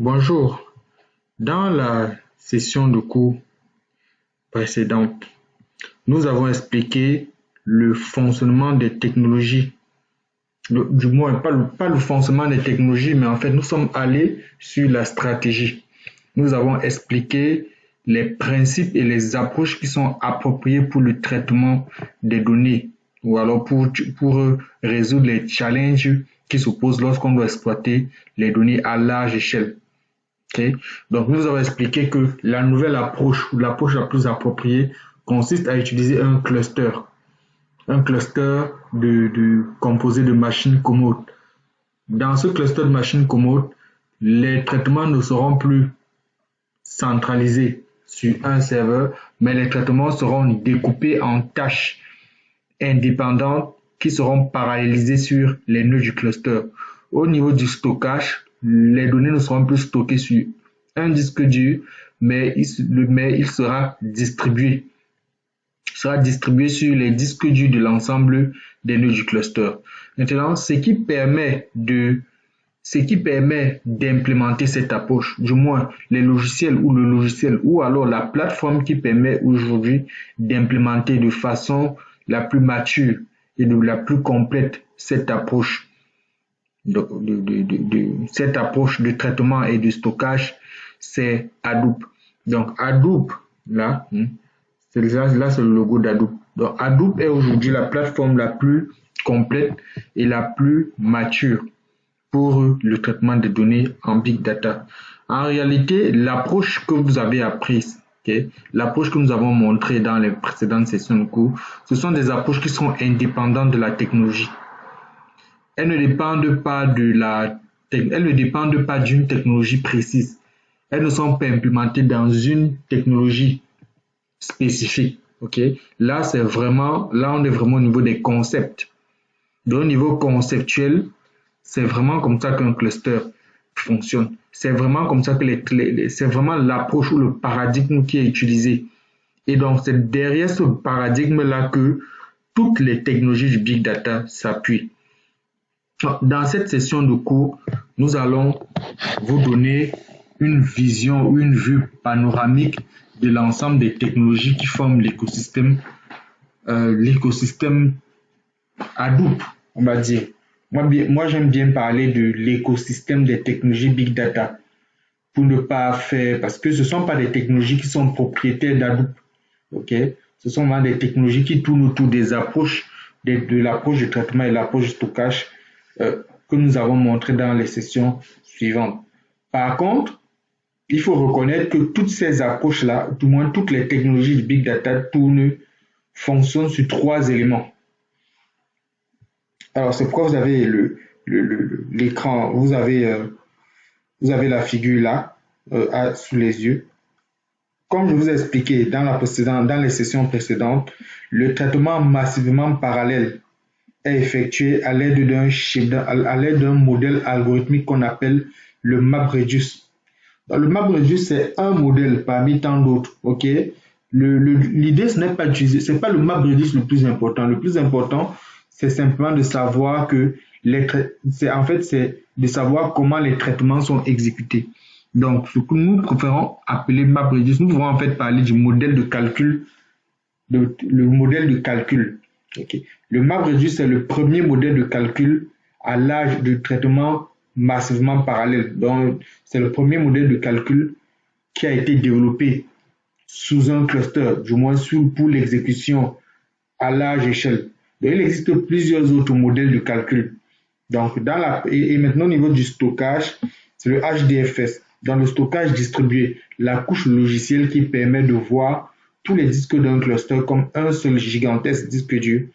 Bonjour, dans la session de cours précédente, nous avons expliqué le fonctionnement des technologies, du moins pas le fonctionnement des technologies, mais en fait nous sommes allés sur la stratégie. Nous avons expliqué les principes et les approches qui sont appropriées pour le traitement des données ou alors pour résoudre les challenges qui se posent lorsqu'on doit exploiter les données à large échelle. Okay. Donc, nous avons expliqué que la nouvelle approche ou l'approche la plus appropriée consiste à utiliser un cluster composé de machines commodes. Dans ce cluster de machines commodes, les traitements ne seront plus centralisés sur un serveur, mais les traitements seront découpés en tâches indépendantes qui seront parallélisées sur les nœuds du cluster. Au niveau du stockage, les données ne seront plus stockées sur un disque dur, mais il sera distribué. Sur les disques durs de l'ensemble des nœuds du cluster. Maintenant, ce qui permet d'implémenter cette approche, du moins les logiciels ou alors la plateforme qui permet aujourd'hui d'implémenter de façon la plus mature et la plus complète cette approche cette approche de traitement et de stockage, c'est Hadoop. Donc Hadoop, là c'est le logo d'Hadoop. Donc Hadoop est aujourd'hui la plateforme la plus complète et la plus mature pour le traitement des données en big data. En réalité, l'approche que vous avez apprise, l'approche que nous avons montrée dans les précédentes sessions de cours, ce sont des approches qui sont indépendantes de la technologie. Elles ne dépendent pas d'une technologie précise. Elles ne sont pas implémentées dans une technologie spécifique. Là, on est vraiment au niveau des concepts. Donc, au niveau conceptuel, c'est vraiment comme ça qu'un cluster fonctionne. C'est vraiment comme ça que c'est vraiment l'approche ou le paradigme qui est utilisé. Et donc, c'est derrière ce paradigme-là que toutes les technologies du big data s'appuient. Dans cette session de cours, nous allons vous donner une vision ou une vue panoramique de l'ensemble des technologies qui forment l'écosystème Hadoop, on va dire. Moi, j'aime bien parler de l'écosystème des technologies Big Data pour ne pas faire, parce que ce ne sont pas des technologies qui sont propriétaires d'Hadoop. Ce sont vraiment des technologies qui tournent autour des approches, de l'approche de traitement et l'approche de stockage que nous avons montré dans les sessions suivantes. Par contre, il faut reconnaître que toutes ces approches-là, du moins toutes les technologies du Big Data fonctionnent sur 3 éléments. Alors, c'est pourquoi vous avez l'écran, vous avez la figure là, sous les yeux. Comme je vous ai expliqué dans les sessions précédentes, le traitement massivement parallèle est effectué à l'aide d'un modèle algorithmique qu'on appelle le MapReduce. Le MapReduce, c'est un modèle parmi tant d'autres. L'idée, c'est pas le MapReduce le plus important. Le plus important, c'est simplement de savoir c'est de savoir comment les traitements sont exécutés. Donc, ce que nous préférons appeler MapReduce, nous devons en fait parler du modèle de calcul. Le MapReduce, c'est le premier modèle de calcul à l'âge de traitement massivement parallèle. Donc, c'est le premier modèle de calcul qui a été développé sous un cluster, du moins pour l'exécution à large échelle. Donc, il existe plusieurs autres modèles de calcul. Donc, et maintenant, au niveau du stockage, c'est le HDFS. Dans le stockage distribué, la couche logicielle qui permet de voir tous les disques d'un cluster comme un seul gigantesque disque dur.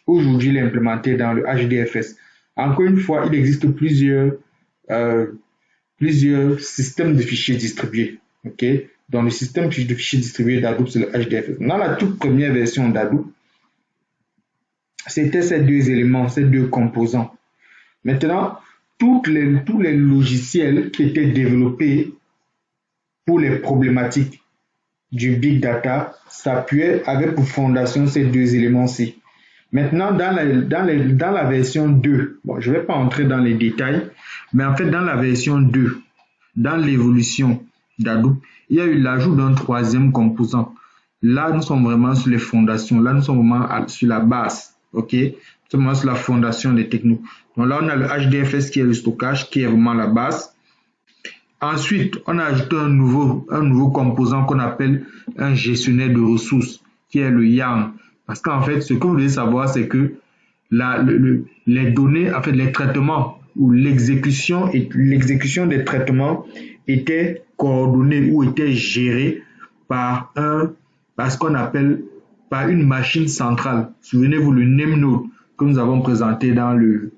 Aujourd'hui, il est implémenté dans le HDFS. Encore une fois, il existe plusieurs systèmes de fichiers distribués. Dans le système de fichiers distribués d'Hadoop, c'est le HDFS. Dans la toute première version d'Hadoop, c'était ces 2 éléments, ces 2 composants. Maintenant, tous les logiciels qui étaient développés pour les problématiques du big data s'appuyaient avec pour fondation ces 2 éléments-ci. Maintenant, dans la version 2, je ne vais pas entrer dans les détails, mais en fait, dans la version 2 dans l'évolution d'Hadoop, il y a eu l'ajout d'un troisième composant. Là, nous sommes vraiment sur les fondations. Là, nous sommes vraiment sur la base. OK? Nous sommes vraiment sur la fondation des technos. Donc là, on a le HDFS qui est le stockage, qui est vraiment la base. Ensuite, on a ajouté un nouveau composant qu'on appelle un gestionnaire de ressources, qui est le YARN. Parce qu'en fait, ce que vous devez savoir, c'est que les données, en fait, les traitements ou l'exécution des traitements étaient coordonnés ou étaient gérés par ce qu'on appelle par une machine centrale. Souvenez-vous le NameNode que nous avons présenté dans le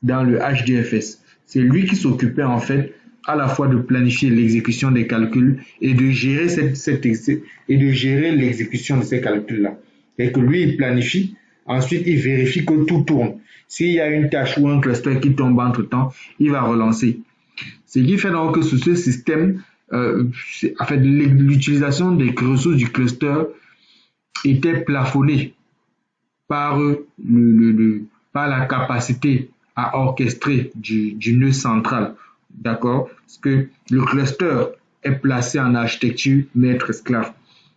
HDFS. C'est lui qui s'occupait en fait à la fois de planifier l'exécution des calculs et de gérer l'exécution de ces calculs-là. Et que lui, il planifie, ensuite il vérifie que tout tourne. S'il y a une tâche ou un cluster qui tombe entre-temps, il va relancer. Ce qui fait donc que sur ce système, en fait, l'utilisation des ressources du cluster était plafonnée par la capacité à orchestrer du nœud central. D'accord? Parce que le cluster est placé en architecture maître-esclave.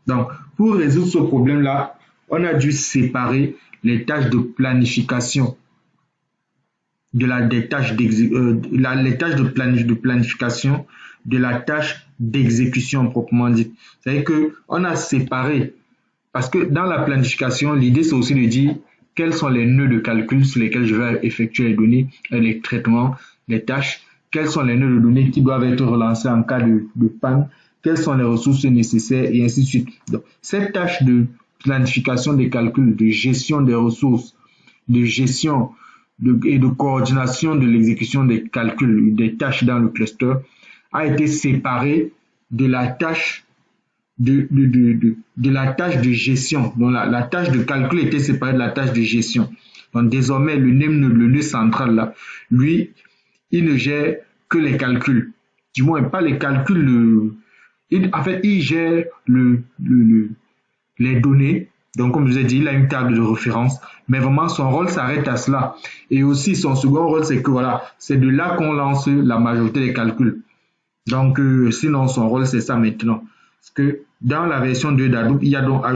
Donc, pour résoudre ce problème-là, on a dû séparer les tâches de planification les tâches de planification de la tâche d'exécution proprement dite. C'est-à-dire qu'on a séparé, parce que dans la planification, l'idée c'est aussi de dire quels sont les nœuds de calcul sur lesquels je vais effectuer les données, les traitements, les tâches, quels sont les nœuds de données qui doivent être relancés en cas de panne, quelles sont les ressources nécessaires et ainsi de suite. Donc, cette tâche de planification des calculs, de gestion des ressources, de gestion et de coordination de l'exécution des calculs, des tâches dans le cluster, a été séparée de la tâche de la tâche de gestion. Donc la tâche de calcul était séparée de la tâche de gestion. Donc désormais, le nœud central là, lui, il ne gère que les calculs. Du moins, pas les calculs. En fait, il gère les données. Donc, comme je vous ai dit, il a une table de référence, mais vraiment, son rôle s'arrête à cela. Et aussi, son second rôle, c'est que voilà, c'est de là qu'on lance la majorité des calculs. Donc, sinon, son rôle, c'est ça maintenant. Parce que dans la version 2 d'Hadoop,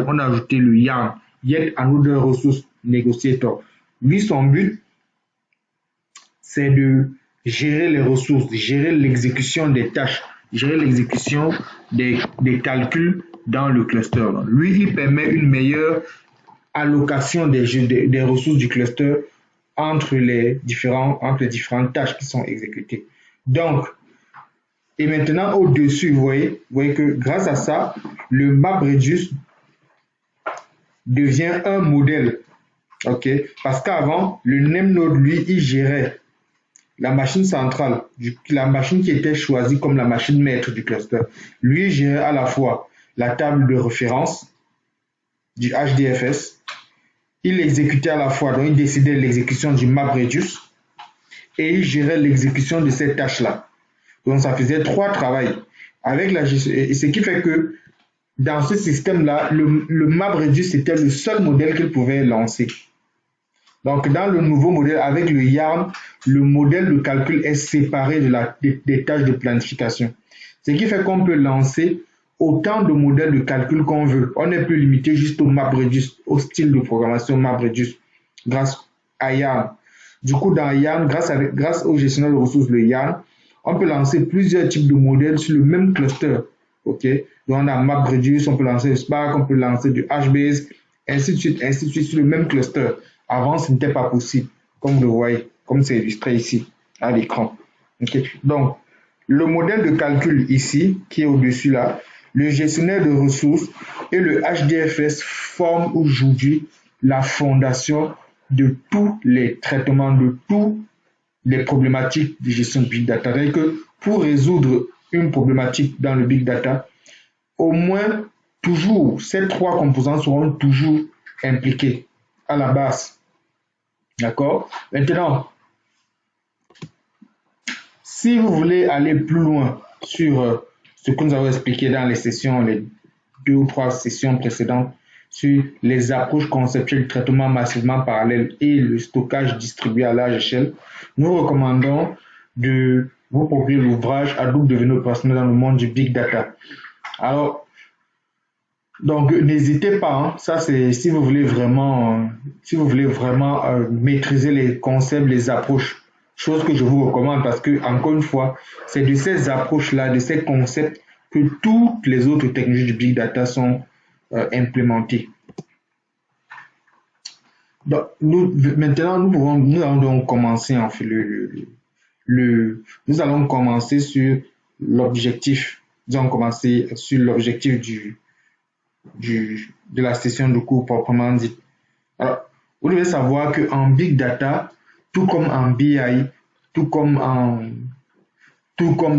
on a ajouté le YARN, Yet Another Resource Negotiator. Lui, son but, c'est de gérer les ressources, gérer l'exécution des tâches, gérer l'exécution des calculs dans le cluster. Lui, il permet une meilleure allocation des ressources du cluster entre les différentes tâches qui sont exécutées. Donc, et maintenant au-dessus, vous voyez que grâce à ça, le MapReduce devient un modèle. OK? Parce qu'avant, le NameNode, lui, il gérait la machine centrale, la machine qui était choisie comme la machine maître du cluster. Lui, il gérait à la fois la table de référence du HDFS. Il exécutait à la fois, donc il décidait de l'exécution du MapReduce et il gérait l'exécution de ces tâches-là. Donc ça faisait 3 travails. Avec la gestion, et ce qui fait que dans ce système-là, le MapReduce était le seul modèle qu'il pouvait lancer. Donc dans le nouveau modèle, avec le YARN, le modèle de calcul est séparé des tâches de planification. Ce qui fait qu'on peut lancer autant de modèles de calcul qu'on veut. On n'est plus limité juste au MapReduce, au style de programmation MapReduce, grâce à YARN. Du coup, dans YARN, grâce au gestionnaire de ressources, le YARN, on peut lancer plusieurs types de modèles sur le même cluster. OK? Donc, on a MapReduce, on peut lancer Spark, on peut lancer du HBase, ainsi de suite sur le même cluster. Avant, ce n'était pas possible, comme vous le voyez, comme c'est illustré ici à l'écran. OK? Donc, le modèle de calcul ici, qui est au-dessus là, le gestionnaire de ressources et le HDFS forment aujourd'hui la fondation de tous les traitements, de tous les problématiques de gestion de Big Data. C'est-à-dire que pour résoudre une problématique dans le Big Data, au moins, toujours, ces 3 composants seront toujours impliqués à la base. D'accord? Maintenant, si vous voulez aller plus loin sur ce que nous avons expliqué dans les 2 ou 3 sessions précédentes, sur les approches conceptuelles du traitement massivement parallèle et le stockage distribué à large échelle, nous recommandons de vous procurez l'ouvrage Hadoop devenir opérationnel dans le monde du Big Data. Alors, donc n'hésitez pas, hein, ça c'est si vous voulez vraiment, maîtriser les concepts, les approches, chose que je vous recommande parce que, encore une fois, c'est de ces approches-là, de ces concepts que toutes les autres technologies du Big Data sont implémentées. Donc, maintenant, nous allons donc commencer en fait nous allons commencer sur l'objectif. Nous allons commencer sur l'objectif de la session de cours proprement dit. Alors, vous devez savoir qu'en Big Data, tout comme en BI, tout comme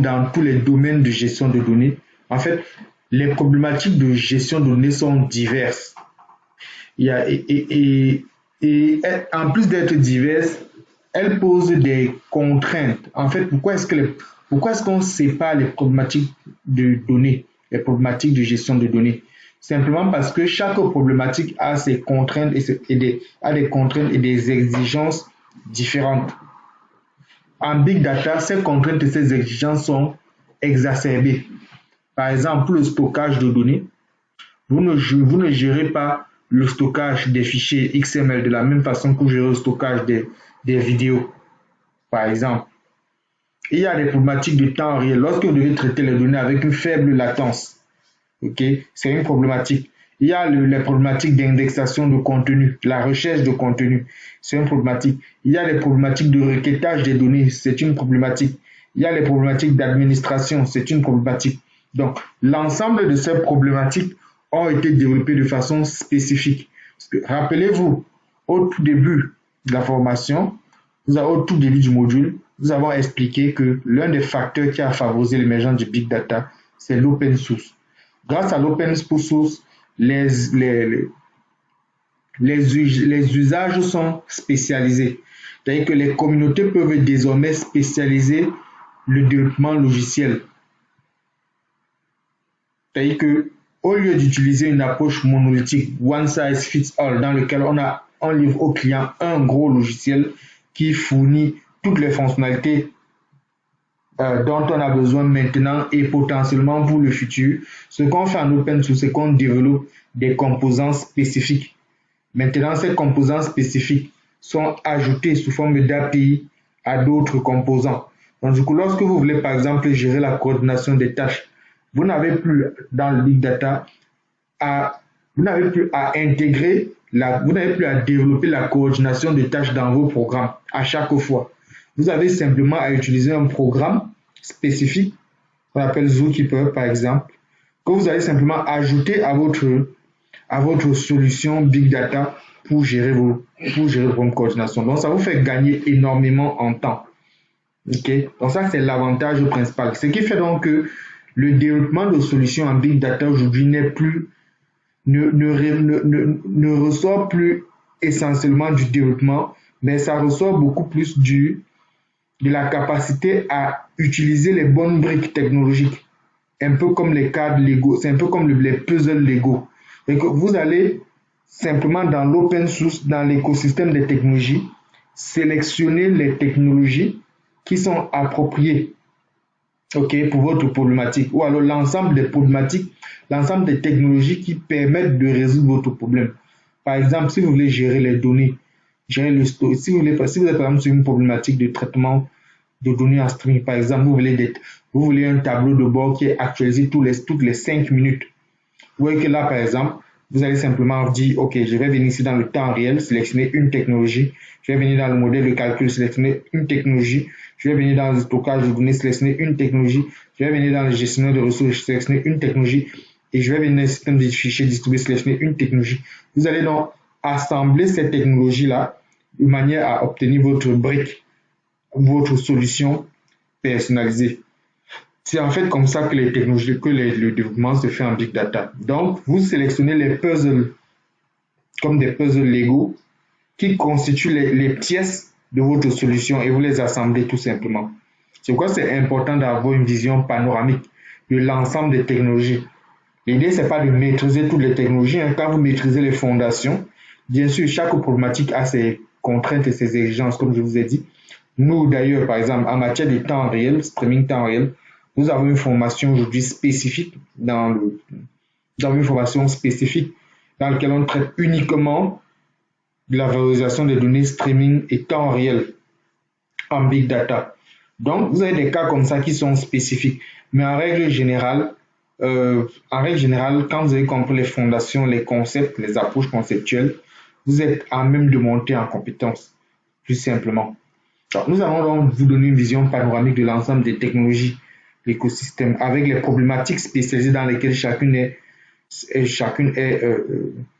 dans tous les domaines de gestion de données, en fait, les problématiques de gestion de données sont diverses. Et en plus d'être diverses, elles posent des contraintes. En fait, pourquoi est-ce qu'on sépare les problématiques de données, les problématiques de gestion de données? Simplement parce que chaque problématique a ses contraintes a des contraintes et des exigences différentes. En Big Data, ces contraintes et ces exigences sont exacerbées. Par exemple, pour le stockage de données, vous ne gérez pas le stockage des fichiers XML de la même façon que vous gérez le stockage des vidéos, par exemple. Il y a des problématiques de temps réel. Lorsque vous devez traiter les données avec une faible latence, c'est une problématique. Il y a les problématiques d'indexation de contenu, la recherche de contenu, c'est une problématique. Il y a les problématiques de requêtage des données, c'est une problématique. Il y a les problématiques d'administration, c'est une problématique. Donc, l'ensemble de ces problématiques ont été développées de façon spécifique. Rappelez-vous, au tout début de la formation, au tout début du module, nous avons expliqué que l'un des facteurs qui a favorisé l'émergence du Big Data, c'est l'open source. Grâce à l'open source, les usages sont spécialisés. C'est-à-dire que les communautés peuvent désormais spécialiser le développement logiciel. C'est-à-dire que au lieu d'utiliser une approche monolithique, one size fits all, dans lequel on livre au client un gros logiciel qui fournit toutes les fonctionnalités dont on a besoin maintenant et potentiellement pour le futur, ce qu'on fait en open source, c'est qu'on développe des composants spécifiques. Maintenant, ces composants spécifiques sont ajoutés sous forme d'API à d'autres composants. Donc, du coup, lorsque vous voulez, par exemple, gérer la coordination des tâches, vous n'avez plus dans le Big Data vous n'avez plus à développer la coordination des tâches dans vos programmes à chaque fois. Vous avez simplement à utiliser un programme spécifique, qu'on appelle Zookeeper par exemple, que vous allez simplement ajouter à votre solution Big Data pour gérer votre coordination. Donc, ça vous fait gagner énormément en temps. Donc, ça, c'est l'avantage principal. Ce qui fait donc que le développement de solutions en Big Data aujourd'hui ne ressort plus essentiellement du développement, mais ça ressort beaucoup plus de la capacité à utiliser les bonnes briques technologiques, un peu comme les cadres Lego, c'est un peu comme les puzzles Lego. Et que vous allez simplement dans l'open source, dans l'écosystème des technologies, sélectionner les technologies qui sont appropriées pour votre problématique, ou alors l'ensemble des problématiques, l'ensemble des technologies qui permettent de résoudre votre problème. Par exemple, si vous voulez gérer les données, gérer le stock, si vous êtes par exemple sur une problématique de traitement de données en streaming, par exemple, vous voulez un tableau de bord qui est actualisé toutes les 5 minutes. Vous voyez que là, par exemple, vous allez simplement dire, OK, je vais venir ici dans le temps réel, sélectionner une technologie. Je vais venir dans le modèle de calcul, sélectionner une technologie. Je vais venir dans le stockage de données, sélectionner une technologie. Je vais venir dans le gestionnaire de ressources, sélectionner une technologie. Et je vais venir dans le système de fichiers distribués, sélectionner une technologie. Vous allez donc assembler ces technologies-là de manière à obtenir votre brique, votre solution personnalisée. C'est en fait comme ça que les technologies, le développement se fait en Big Data. Donc, vous sélectionnez les puzzles comme des puzzles Lego qui constituent les pièces de votre solution et vous les assemblez tout simplement. C'est pourquoi c'est important d'avoir une vision panoramique de l'ensemble des technologies. L'idée, c'est pas de maîtriser toutes les technologies. Quand vous maîtrisez les fondations, bien sûr, chaque problématique a ses contraintes et ses exigences, comme je vous ai dit. Nous, d'ailleurs, par exemple, en matière de temps réel, streaming temps réel, nous avons une formation aujourd'hui spécifique nous avons une formation spécifique dans laquelle on traite uniquement de la valorisation des données streaming et temps réel en big data. Donc, vous avez des cas comme ça qui sont spécifiques. Mais en règle générale, quand vous avez compris les fondations, les concepts, les approches conceptuelles, vous êtes à même de monter en compétence, plus simplement. Alors, nous allons donc vous donner une vision panoramique de l'ensemble des technologies, l'écosystème, avec les problématiques spécialisées dans lesquelles chacune est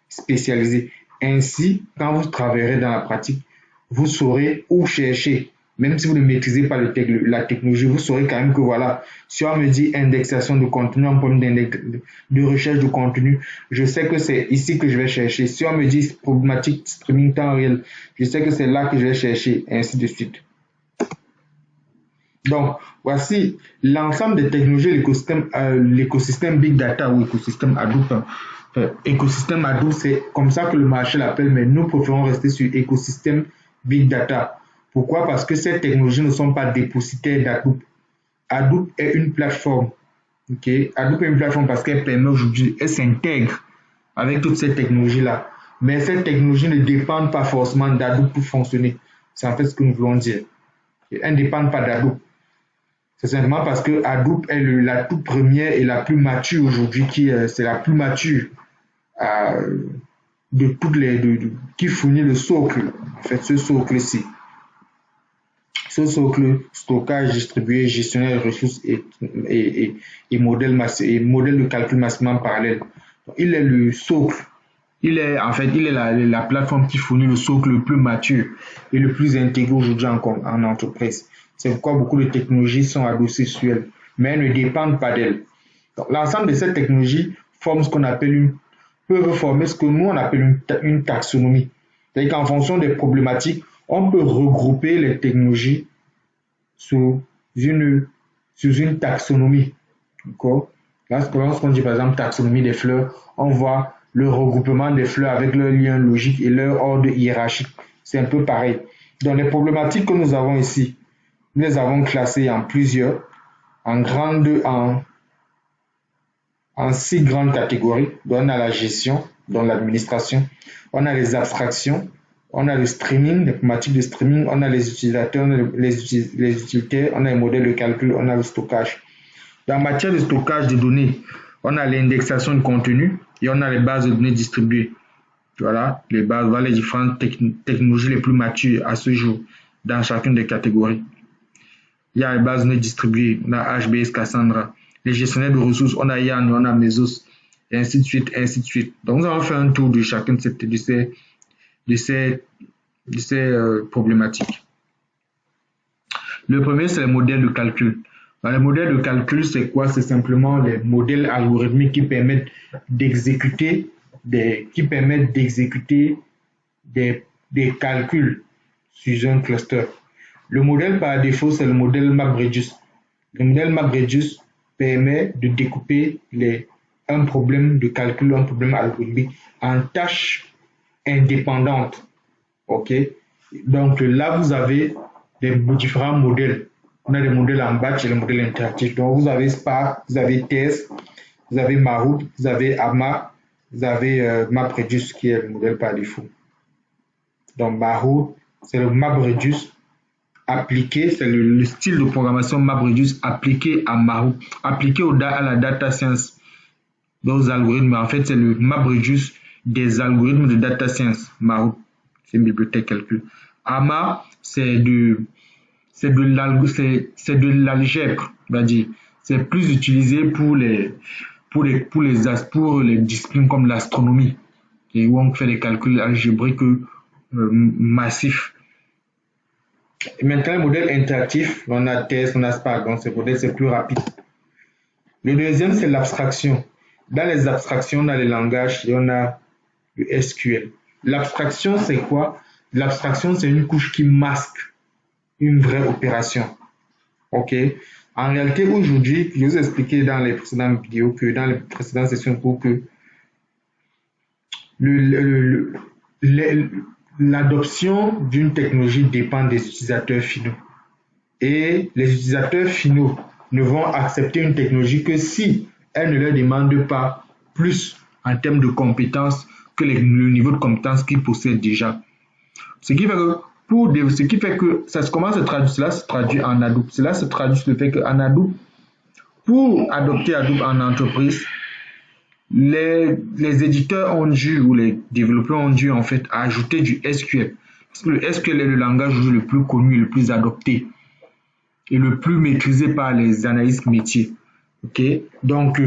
spécialisée. Ainsi, quand vous travaillerez dans la pratique, vous saurez où chercher. Même si vous ne maîtrisez pas la technologie, vous saurez quand même que voilà, si on me dit indexation de contenu, un problème de recherche de contenu, je sais que c'est ici que je vais chercher. Si on me dit problématique streaming temps réel, je sais que c'est là que je vais chercher, et ainsi de suite. Donc, voici l'ensemble des technologies, l'écosystème Big Data ou écosystème Hadoop. Écosystème Hadoop, c'est comme ça que le marché l'appelle, mais nous préférons rester sur écosystème Big Data. Pourquoi? Parce que ces technologies ne sont pas dépositaires d'Hadoop. Hadoop est une plateforme. Okay? Hadoop est une plateforme parce qu'elle permet aujourd'hui, elle s'intègre avec toutes ces technologies-là. Mais ces technologies ne dépendent pas forcément d'Hadoop pour fonctionner. C'est en fait ce que nous voulons dire. Elles ne dépendent pas d'Hadoop. C'est simplement parce que Hadoop est la toute première et la plus mature aujourd'hui, c'est la plus mature de toutes qui fournit le socle, en fait, ce socle-ci. Ce socle, stockage distribué, gestionnaire de ressources et modèle de calcul massivement parallèle. Il est le socle. Il est la plateforme qui fournit le socle le plus mature et le plus intégré aujourd'hui en entreprise. C'est pourquoi beaucoup de technologies sont adossées sur elle, mais elles ne dépendent pas d'elle. L'ensemble de ces technologies peuvent former ce que nous on appelle une taxonomie. C'est-à-dire qu'en fonction des problématiques, on peut regrouper les technologies sous une taxonomie. D'accord? Lorsqu'on dit par exemple taxonomie des fleurs, on voit le regroupement des fleurs avec leur lien logique et leur ordre hiérarchique. C'est un peu pareil. Dans les problématiques que nous avons ici, nous les avons classées en plusieurs, en 6 grandes catégories. Donc, on a la gestion, donc l'administration, on a les abstractions, on a le streaming, les problématiques de streaming, on a les utilisateurs, les utilitaires, on a les modèles de calcul, on a le stockage. En matière de stockage de données, on a l'indexation de contenu et on a les bases de données distribuées. Voilà les différentes technologies les plus matures à ce jour dans chacune des catégories. Il y a les bases de données distribuées, on a HBase, Cassandra. Les gestionnaires de ressources, on a Yarn, on a Mesos, et ainsi de suite, ainsi de suite. Donc, nous allons faire un tour de chacune de ces problématiques. Le premier, c'est les modèles de calcul. Les modèles de calcul, c'est quoi? C'est simplement les modèles algorithmiques qui permettent d'exécuter des calculs sur un cluster. Le modèle par défaut, c'est le modèle MapReduce. Le modèle MapReduce permet de découper un problème de calcul, un problème algorithmique en tâches indépendantes. OK? Donc là, vous avez des différents modèles. On a des modèles en batch et les modèles interactifs. Donc vous avez Spark, vous avez TESS, vous avez Mahout, vous avez AMA, vous avez MapReduce qui est le modèle par défaut. Donc Mahout, c'est le MapReduce appliqué, c'est le style de programmation MapReduce appliqué à Mahout, appliqué à la data science, aux algorithmes. En fait, c'est le MapReduce des algorithmes de data science. Mahout, c'est une bibliothèque calcul. AMA, c'est de l'algèbre, on va dire. C'est plus utilisé pour les disciplines comme l'astronomie, où on fait des calculs algébriques massifs. Et maintenant, le modèle interactif, on a TESS, on a Spark, donc ce modèle c'est plus rapide. Le deuxième, c'est l'abstraction. Dans les abstractions, on a les langages et on a le SQL. L'abstraction, c'est quoi? L'abstraction, c'est une couche qui masque une vraie opération. OK? En réalité, aujourd'hui, je vous ai expliqué dans les précédentes vidéos, dans les précédentes sessions de cours, que l'adoption d'une technologie dépend des utilisateurs finaux. Et les utilisateurs finaux ne vont accepter une technologie que si elle ne leur demande pas plus en termes de compétences que le niveau de compétences qu'ils possèdent déjà. Ce qui fait que comment se traduit cela se traduit en Hadoop. Cela se traduit sur le fait qu'en Hadoop, pour adopter Hadoop en entreprise, les éditeurs ont dû, ou les développeurs ont dû en fait ajouter du SQL. Parce que le SQL est le langage le plus connu, le plus adopté et le plus maîtrisé par les analystes métiers. Ok, donc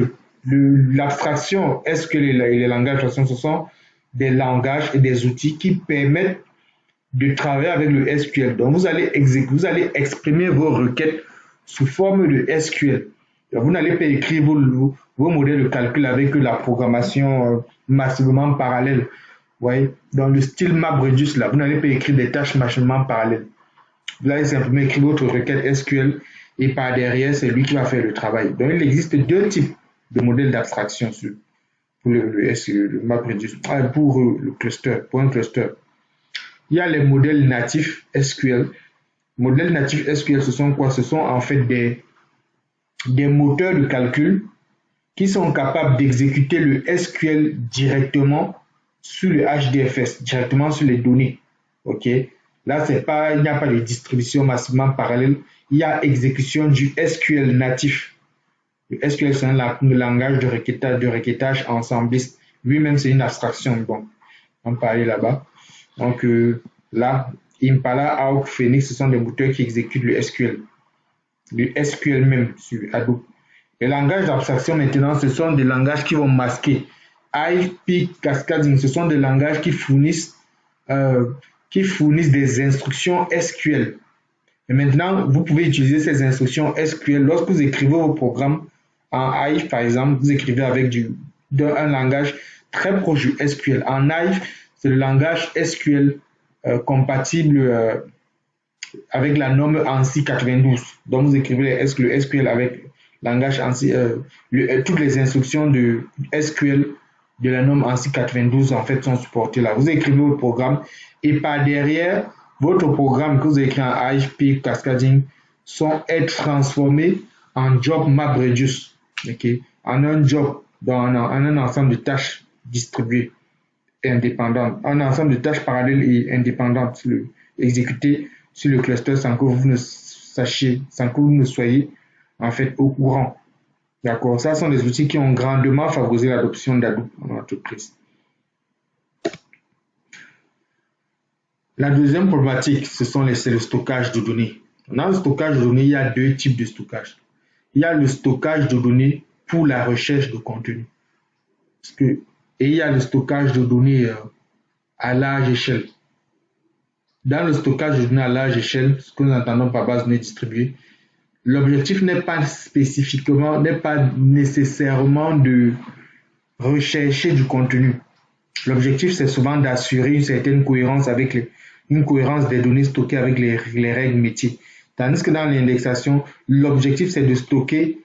l'abstraction SQL et les langages, ce sont des langages et des outils qui permettent de travailler avec le SQL. Donc vous allez exprimer vos requêtes sous forme de SQL. Donc, vous n'allez pas écrire vos modèles de calcul avec la programmation massivement parallèle. Ouais, dans le style MapReduce, là, vous n'allez pas écrire des tâches massivement parallèles. Vous allez simplement écrire votre requête SQL et par derrière, c'est lui qui va faire le travail. Donc, il existe deux types de modèles d'abstraction pour le MapReduce, pour le cluster, pour un cluster. Il y a les modèles natifs SQL. Modèles natifs SQL, ce sont quoi? Ce sont en fait des moteurs de calcul qui sont capables d'exécuter le SQL directement sur le HDFS, directement sur les données. Ok? Là, il n'y a pas de distribution massivement parallèle. Il y a exécution du SQL natif. Le SQL, c'est un langage de requêtage ensembliste. Lui-même, c'est une abstraction. Bon, on parlait là-bas. Donc là, Impala, Awk, Phoenix, ce sont des moteurs qui exécutent le SQL. Le SQL même sur Hadoop. Les langages d'abstraction maintenant, ce sont des langages qui vont masquer. Hive, Peak, Cascading, ce sont des langages qui fournissent des instructions SQL. Et maintenant, vous pouvez utiliser ces instructions SQL lorsque vous écrivez vos programmes en Hive, par exemple, vous écrivez avec un langage très proche du SQL. En Hive, c'est le langage SQL compatible avec la norme ANSI 92. Donc, vous écrivez le SQL avec langage ANSI, toutes les instructions de SQL de la norme ANSI 92 en fait sont supportées là. Vous écrivez votre programme et par derrière, votre programme que vous écrivez en Hive, Peak, Cascading être transformés en job MapReduce, okay? En un job, en un ensemble de tâches distribuées et indépendantes, un ensemble de tâches parallèles et indépendantes exécutées sur le cluster sans que vous ne sachiez, sans que vous ne soyez en fait au courant. D'accord, ça sont des outils qui ont grandement favorisé l'adoption d'Hadoop en entreprise. La deuxième problématique, c'est le stockage de données. Dans le stockage de données, il y a deux types de stockage. Il y a le stockage de données pour la recherche de contenu. Et il y a le stockage de données à large échelle. Dans le stockage de données à large échelle, ce que nous entendons par base de données distribuées, l'objectif n'est pas nécessairement de rechercher du contenu. L'objectif, c'est souvent d'assurer une certaine cohérence une cohérence des données stockées avec les règles métiers. Tandis que dans l'indexation, l'objectif, c'est de stocker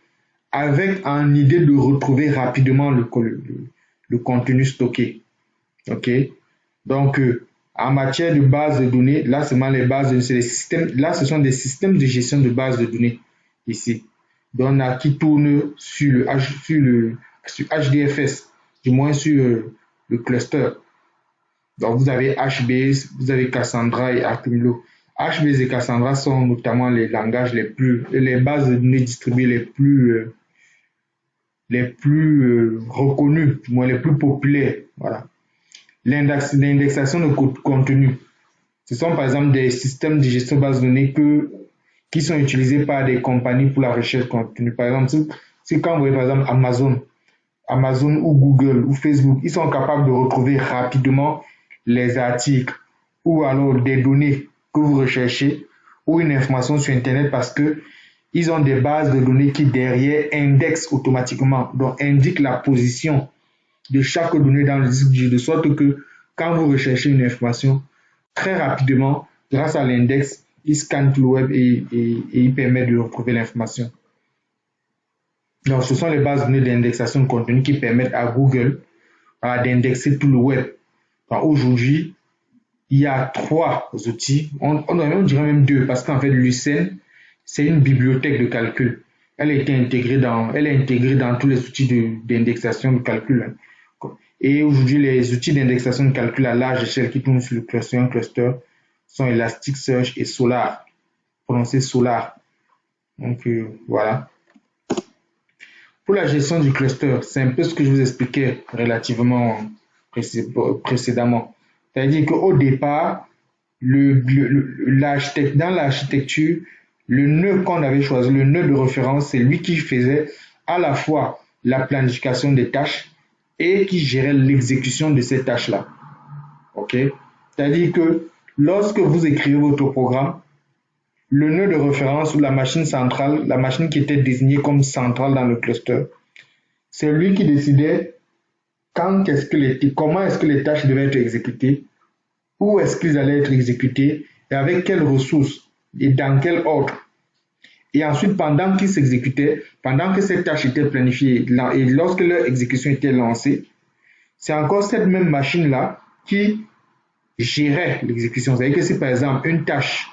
avec en idée de retrouver rapidement le contenu stocké. Ok? Donc, en matière de base de données, là, seulement les bases de données, là, ce sont des systèmes de gestion de base de données ici. Donc, qui tournent sur HDFS, du moins sur le cluster. Donc, vous avez HBase, vous avez Cassandra et Accumulo. HBase et Cassandra sont notamment les langages les bases de données distribuées les plus reconnus, du moins les plus populaires. Voilà. L'indexation de contenu. Ce sont par exemple des systèmes de gestion de base de données qui sont utilisés par des compagnies pour la recherche de contenu. Par exemple, si quand vous voyez par exemple Amazon ou Google ou Facebook, ils sont capables de retrouver rapidement les articles ou alors des données que vous recherchez ou une information sur Internet parce que ils ont des bases de données qui derrière indexent automatiquement, donc indiquent la position de chaque donnée dans le disque dur, de sorte que quand vous recherchez une information, très rapidement, grâce à l'index, il scanne tout le web et il permet de retrouver l'information. Donc, ce sont les bases de données d'indexation de contenu qui permettent à Google d'indexer tout le web. Aujourd'hui, il y a 3 outils, on dirait même 2, parce qu'en fait, Lucene, c'est une bibliothèque de calcul. Elle est intégrée dans tous les outils d'indexation de calcul. Et aujourd'hui, les outils d'indexation de calcul à large échelle qui tournent sur le cluster sont Elasticsearch et Solr, prononcé Solr. Donc voilà. Pour la gestion du cluster, c'est un peu ce que je vous expliquais relativement précédemment. C'est-à-dire qu'au départ, dans l'architecture, le nœud qu'on avait choisi, le nœud de référence, c'est lui qui faisait à la fois la planification des tâches et qui gérait l'exécution de ces tâches-là. OK? C'est-à-dire que lorsque vous écrivez votre programme, le nœud de référence ou la machine centrale, la machine qui était désignée comme centrale dans le cluster, c'est lui qui décidait comment est-ce que les tâches devaient être exécutées, où est-ce qu'ils allaient être exécutés et avec quelles ressources et dans quel ordre. Et ensuite, pendant qu'ils s'exécutaient, pendant que ces tâches étaient planifiées et lorsque leur exécution était lancée, c'est encore cette même machine-là qui gérait l'exécution. C'est-à-dire que si par exemple une tâche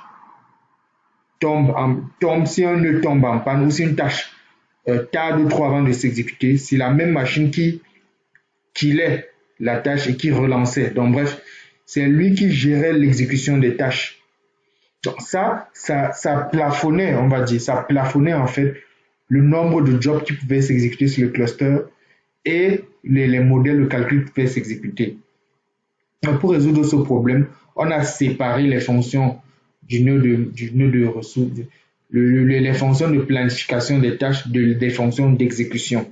si un nœud tombe en panne ou si une tâche tarde trop avant de s'exécuter, c'est la même machine qui killait la tâche et qui relançait. Donc bref, c'est lui qui gérait l'exécution des tâches. Donc ça plafonnait, on va dire, ça plafonnait en fait le nombre de jobs qui pouvaient s'exécuter sur le cluster et les modèles de calcul qui pouvaient s'exécuter. Pour résoudre ce problème, on a séparé les fonctions du nœud de ressources, les fonctions de planification des tâches des fonctions d'exécution.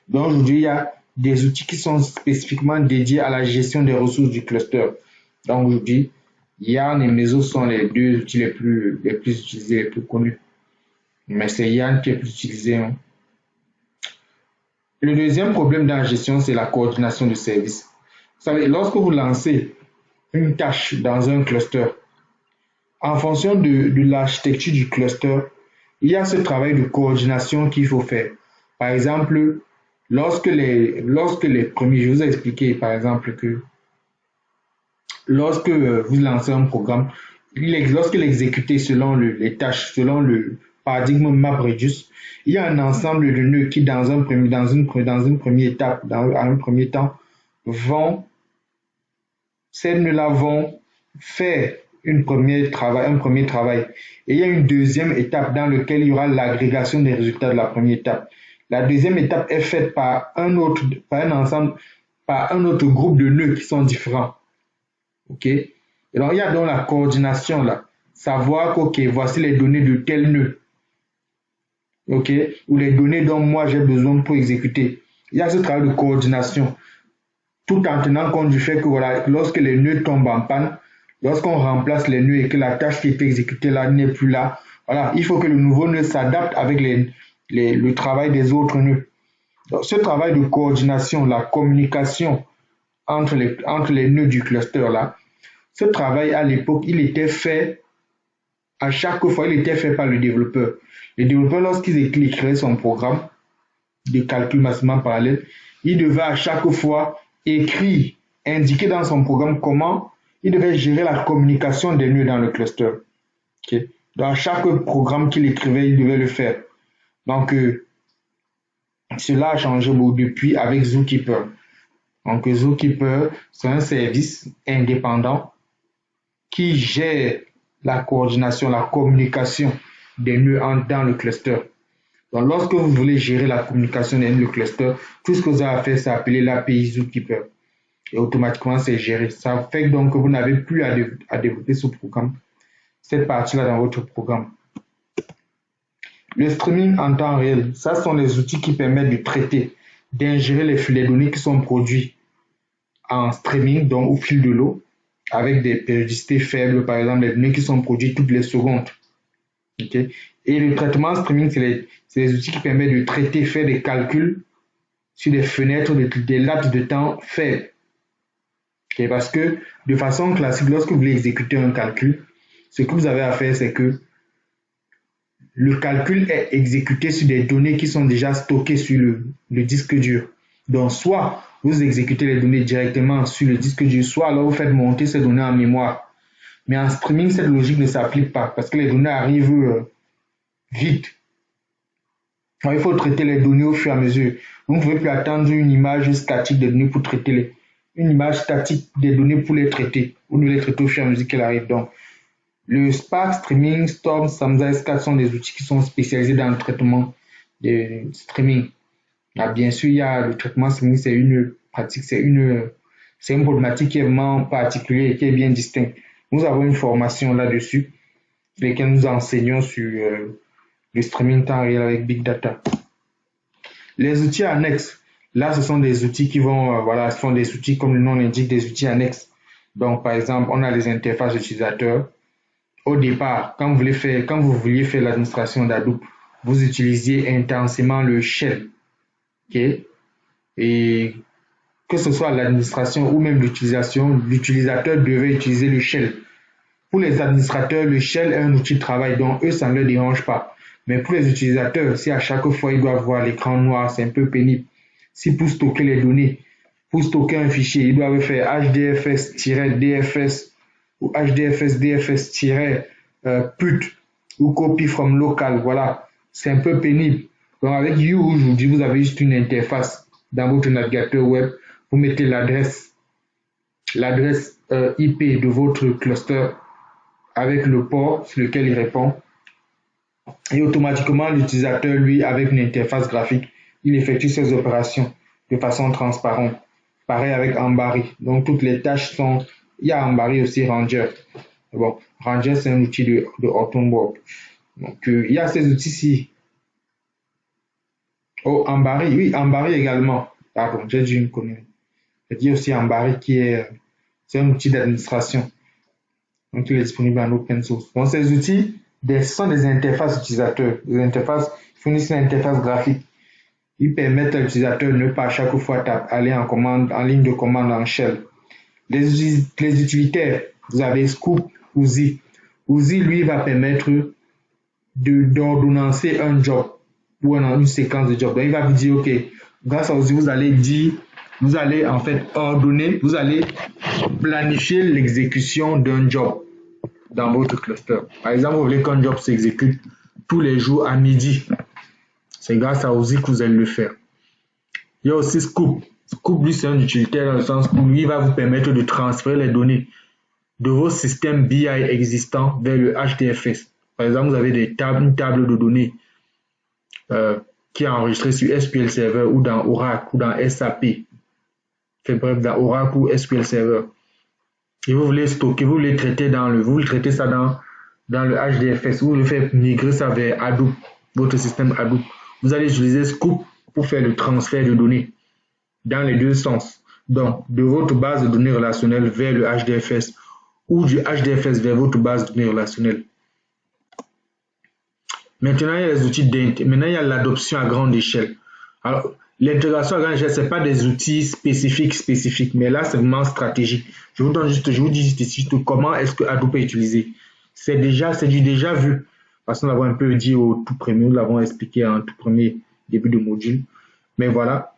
Donc aujourd'hui, il y a des outils qui sont spécifiquement dédiés à la gestion des ressources du cluster. Donc aujourd'hui, Yarn et Mesos sont les deux outils les plus utilisés, les plus connus. Mais c'est Yarn qui est plus utilisé. Hein. Le deuxième problème dans la gestion, c'est la coordination de services. Vous savez, lorsque vous lancez une tâche dans un cluster, en fonction de l'architecture du cluster, il y a ce travail de coordination qu'il faut faire. Par exemple, lorsque les premiers, je vous ai expliqué par exemple que lorsque vous lancez un programme, lorsqu'il est exécuté selon les tâches, selon le paradigme MapReduce, il y a un ensemble de nœuds qui, dans une première étape, dans un premier temps, ces nœuds-là vont faire un premier travail. Et il y a une deuxième étape dans laquelle il y aura l'agrégation des résultats de la première étape. La deuxième étape est faite par un autre groupe de nœuds qui sont différents. OK? Et alors, il y a donc la coordination là. Savoir que, OK, voici les données de tel nœud. OK? Ou les données dont moi j'ai besoin pour exécuter. Il y a ce travail de coordination. Tout en tenant compte du fait que voilà, lorsque les nœuds tombent en panne, lorsqu'on remplace les nœuds et que la tâche qui est exécutée là n'est plus là, voilà, il faut que le nouveau nœud s'adapte avec le travail des autres nœuds. Donc, ce travail de coordination, la communication entre les nœuds du cluster là, ce travail à l'époque, il était fait à chaque fois, il était fait par le développeur. Le développeur, lorsqu'il écrivait son programme de calcul massivement parallèle, il devait à chaque fois indiquer dans son programme comment il devait gérer la communication des nœuds dans le cluster. Okay? Dans chaque programme qu'il écrivait, il devait le faire. Donc, cela a changé depuis avec Zookeeper. Donc, Zookeeper, c'est un service indépendant qui gère la coordination, la communication des nœuds dans le cluster. Donc, lorsque vous voulez gérer la communication des nœuds du cluster, tout ce que vous avez à faire, c'est appeler l'API Zookeeper. Et automatiquement, c'est géré. Ça fait donc que vous n'avez plus à développer ce programme, cette partie-là dans votre programme. Le streaming en temps réel, ça sont les outils qui permettent de traiter, d'ingérer les données qui sont produites en streaming, donc au fil de l'eau, avec des périodicités faibles, par exemple, les données qui sont produites toutes les secondes. Okay? Et le traitement streaming, c'est les outils qui permettent de traiter, faire des calculs sur des fenêtres, des laps de temps faibles. Okay? Parce que de façon classique, lorsque vous voulez exécuter un calcul, ce que vous avez à faire, c'est que le calcul est exécuté sur des données qui sont déjà stockées sur le disque dur. Donc, soit vous exécutez les données directement sur le disque dur, soit alors vous faites monter ces données en mémoire. Mais en streaming, cette logique ne s'applique pas parce que les données arrivent vite. Alors, il faut traiter les données au fur et à mesure. Vous ne pouvez plus attendre une image statique des données pour traiter une image statique des données pour les traiter. Vous devez les traiter au fur et à mesure qu'elles arrivent. Donc, le Spark, Streaming, Storm, Samza S4 sont des outils qui sont spécialisés dans le traitement de streaming. Là, bien sûr, il y a le traitement streaming, c'est une pratique, c'est une problématique qui est vraiment particulière et qui est bien distincte. Nous avons une formation là-dessus, sur laquelle nous enseignons sur le streaming temps réel avec Big Data. Les outils annexes, là, ce sont des outils qui vont, voilà, ce sont des outils, comme le nom l'indique, des outils annexes. Donc, par exemple, on a les interfaces utilisateurs. Au départ, quand vous vouliez faire l'administration d'Hadoop, vous utilisiez intensément le shell. Okay? Et que ce soit l'administration ou même l'utilisation, l'utilisateur devait utiliser le shell. Pour les administrateurs, le shell est un outil de travail, donc eux, ça ne leur dérange pas. Mais pour les utilisateurs, si à chaque fois ils doivent voir l'écran noir, c'est un peu pénible. Si pour stocker les données, pour stocker un fichier, ils doivent faire HDFS-DFS ou HDFS-DFS-put ou copy from local. Voilà, c'est un peu pénible. Donc avec You, aujourd'hui, vous avez juste une interface dans votre navigateur web. Vous mettez l'adresse IP de votre cluster avec le port sur lequel il répond. Et automatiquement, l'utilisateur, lui, avec une interface graphique, il effectue ses opérations de façon transparente. Pareil avec Ambari. Donc, toutes les tâches sont... Il y a Ambari aussi, Ranger. Bon, Ranger, c'est un outil de Hortonworks. Donc, il y a ces outils-ci. Oh, Ambari, oui, Ambari également. Pardon, j'ai dit une connerie. J'ai dit aussi Ambari qui est... c'est un outil d'administration. Donc, il est disponible en open source. Donc, ces outils, ce sont des interfaces utilisateurs. Les interfaces fournissent une interface graphique. Ils permettent à l'utilisateur de ne pas à chaque fois aller en ligne de commande en shell. Les utilitaires, vous avez Scoop, Uzi. Uzi, lui, va permettre d'ordonnancer un job ou une séquence de job. Donc, il va vous dire, OK, grâce à Uzi, vous allez en fait ordonner, vous allez planifier l'exécution d'un job dans votre cluster. Par exemple, vous voulez qu'un job s'exécute tous les jours à midi. C'est grâce à Uzi que vous allez le faire. Il y a aussi Scoop. Scoop, lui, c'est un utilitaire dans le sens où lui va vous permettre de transférer les données de vos systèmes BI existants vers le HDFS. Par exemple, vous avez une table de données qui est enregistrée sur SQL Server ou dans Oracle ou dans SAP. Enfin, bref, dans Oracle ou SQL Server. Et vous voulez stocker, vous voulez traiter vous voulez traiter ça dans le HDFS, vous voulez faire migrer ça vers Hadoop, votre système Hadoop. Vous allez utiliser Scoop pour faire le transfert de données dans les deux sens. Donc, de votre base de données relationnelle vers le HDFS ou du HDFS vers votre base de données relationnelle. Maintenant, il y a les outils maintenant, il y a l'adoption à grande échelle. Alors, l'intégration à grande échelle, ce n'est pas des outils spécifiques, mais là, c'est vraiment stratégique. Je vous dis juste ici comment est-ce que Hadoop est utilisé. C'est du déjà vu. Parce que nous l'avons un peu dit au tout premier, nous l'avons expliqué en tout premier début de module. Mais voilà,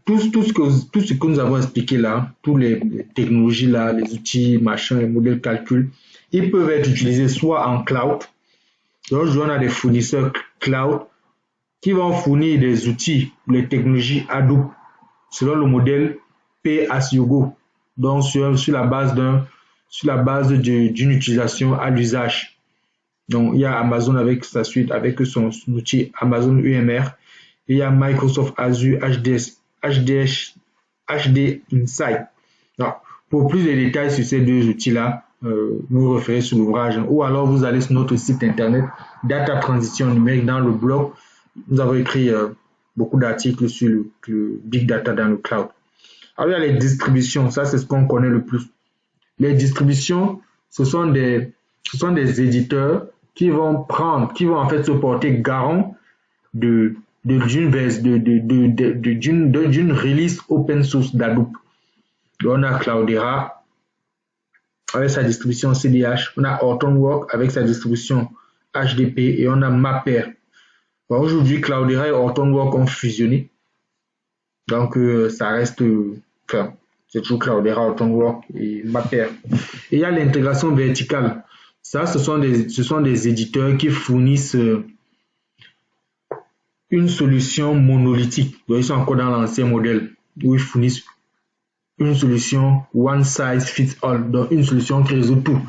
tout ce que nous avons expliqué là, toutes les technologies là, les outils, machin, les modèles calcul, ils peuvent être utilisés soit en cloud. Donc, on a des fournisseurs cloud qui vont fournir des outils, les technologies Hadoop, selon le modèle Pay as you go. Donc, sur la base d'une utilisation à l'usage. Donc, il y a Amazon avec sa suite, avec son outil Amazon UMR. Et il y a Microsoft Azure HD Insight. Donc, pour plus de détails sur ces deux outils-là, vous référez sur l'ouvrage. Ou alors, vous allez sur notre site internet Data Transition Numérique. Dans le blog, nous avons écrit beaucoup d'articles sur le Big Data dans le cloud. Alors, il y a les distributions. Ça, c'est ce qu'on connaît le plus. Les distributions, ce sont des éditeurs qui vont en fait se porter garant d'une release open source d'Hadoop. On a Cloudera avec sa distribution CDH, on a Hortonworks avec sa distribution HDP et on a Mapper. Bon, aujourd'hui, Cloudera et Hortonworks ont fusionné. Donc, ça reste... c'est toujours Cloudera, Hortonworks et Mapper. Et il y a l'intégration verticale. Ça, ce sont des éditeurs qui fournissent une solution monolithique. Donc, ils sont encore dans l'ancien modèle où ils fournissent une solution one size fits all, donc une solution qui résout tout.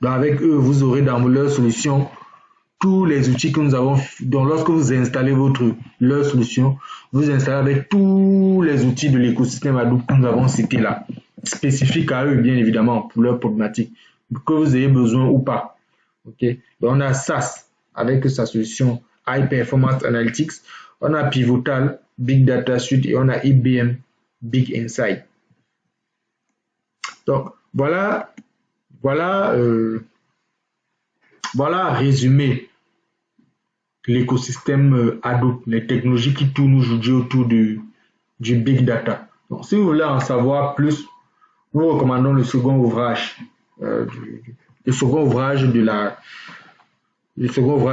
Donc, avec eux, vous aurez dans leur solution tous les outils que nous avons. Donc, lorsque vous installez leur solution, vous installez avec tous les outils de l'écosystème Hadoop que nous avons cités là, spécifiques à eux, bien évidemment, pour leur problématique, que vous ayez besoin ou pas. Ok. Donc, on a SAS avec sa solution High Performance Analytics, on a Pivotal, Big Data Suite et on a IBM Big Insight. Donc, voilà résumé l'écosystème Hadoop, les technologies qui tournent aujourd'hui autour du Big Data. Donc, si vous voulez en savoir plus, nous recommandons le second ouvrage,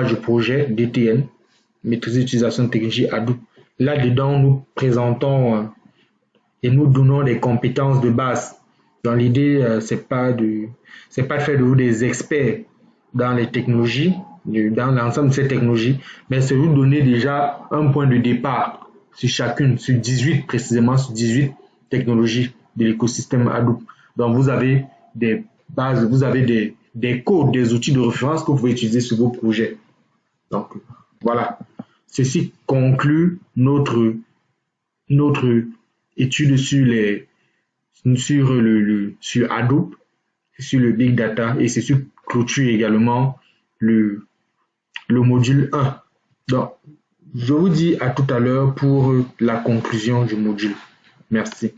du projet DTN, maîtrise d'utilisation de technologie Hadoop. Là-dedans, nous présentons et nous donnons des compétences de base. Dans l'idée, c'est pas de faire de vous des experts dans les technologies, dans l'ensemble de ces technologies, mais c'est vous donner déjà un point de départ sur chacune, sur 18 précisément, sur 18 technologies de l'écosystème Hadoop. Donc vous avez des bases, vous avez des codes, des outils de référence que vous pouvez utiliser sur vos projets. Donc voilà, ceci conclut notre étude sur Hadoop, sur le Big Data, et ceci clôture également le module 1. Donc, je vous dis à tout à l'heure pour la conclusion du module. Merci.